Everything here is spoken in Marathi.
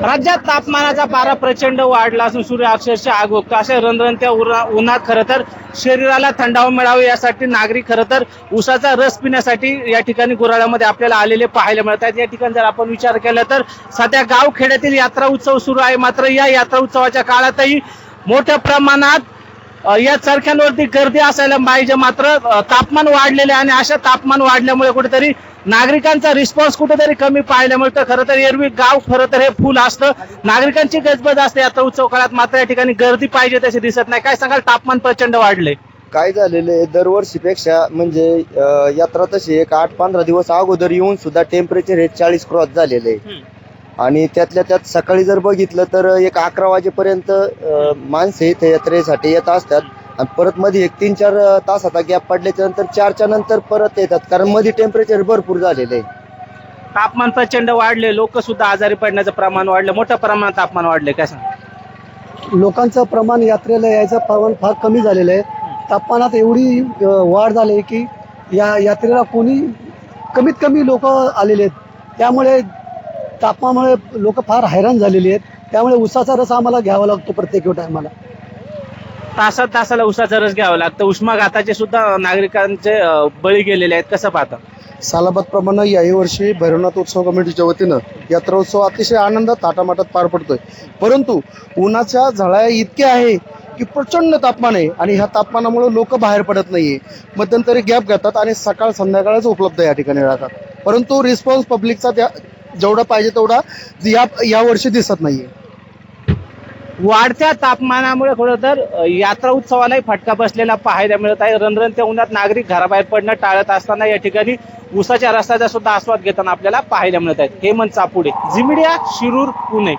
राज्यात तापमानाचा पारा प्रचंड वाढला असून सूर्य अक्षरशः आग ओकतो. अशा रणरणत्या उन्हात खरं तर शरीराला थंडावा मिळावा यासाठी नागरिक खरं तर उसाचा रस पिण्यासाठी या ठिकाणी गुराळ्यामध्ये आपल्याला आलेले पाहायला मिळतात. या ठिकाणी जर आपण विचार केला तर सध्या गावखेड्यातील यात्रा उत्सव सुरू आहे. मात्र या यात्रा उत्सवाच्या काळातही मोठ्या प्रमाणात या चरख्यांवरती गर्दी असायला पाहिजे. मात्र तापमान वाढलेले आणि अशा तापमान वाढल्यामुळे कुठेतरी नागरिकांचा रिस्पॉन्स कुठेतरी कमी पाहायला मिळतं. खरं तर एरवी गाव खरं तर हे फुल असतं, नागरिकांची गजबज असते यात्रा उत्सव काळात. मात्र या ठिकाणी गर्दी पाहिजे तशी दिसत नाही. काय सांगाल, तापमान प्रचंड वाढले? काय झालेलं आहे दरवर्षीपेक्षा म्हणजे यात्रा तशी एक 8-15 दिवस अगोदर येऊन सुद्धा टेम्परेचर हे 40 क्रॉस झालेलं आहे. आणि त्यातल्या त्यात सकाळी जर बघितलं तर एक 11 वाजेपर्यंत माणसं इथे यात्रेसाठी येत असतात आणि परत मध्ये एक 3-4 तासाचा गॅप पडल्याच्या नंतर 4च्या नंतर परत येतात, कारण मध्ये टेम्परेचर भरपूर झालेलं आहे. तापमान प्रचंड वाढले, लोक सुद्धा आजारी पडण्याचं प्रमाण वाढलं, मोठ्या प्रमाणात तापमान वाढले. काय सांग? लोकांचं प्रमाण यात्रेला यायचं प्रमाण फार कमी झालेलं आहे. तापमानात एवढी वाढ झाली आहे की या यात्रेला कोणी कमीत कमी लोक आलेले आहेत. त्यामुळे तापमानामुळे लोक फार हैराण झालेली आहेत. त्यामुळे उसाचा रस आम्हाला घ्यावा लागतो प्रत्येक टायमाला. तासाला उसाचा रस घ्यावा लागतं. उष्माघाताचे सुद्धा नागरिकांचे बळी गेलेले आहेत. कसं पाहता? सालाबादप्रमाणे याही वर्षी भैरवनाथ उत्सव कमिटीच्या वतीनं यात्रा उत्सव अतिशय आनंदात थाटामाटात पार पडतोय. परंतु उन्हाच्या झळा इतक्या आहे की प्रचंड तापमान आहे आणि ह्या तापमानामुळे लोक बाहेर पडत नाहीये. मध्यंतरी गॅप घेतात आणि सकाळ संध्याकाळच उपलब्ध या ठिकाणी राहतात. परंतु रिस्पॉन्स पब्लिकचा त्या जेवढा पाहिजे तेवढा या वर्षी दिसत नाहीये. वाढत्या तापमानामुळे खरं तर यात्रा उत्सवालाही फटका बसलेला पाहायला मिळत आहे. रणरणत्या उन्हात नागरिक घराबाहेर पडणं टाळत असताना या ठिकाणी उसाच्या रसाचा सुद्धा आस्वाद घेताना आपल्याला पाहायला मिळत आहेत. हेमंत चापुडे, झी मीडिया, शिरूर, पुणे.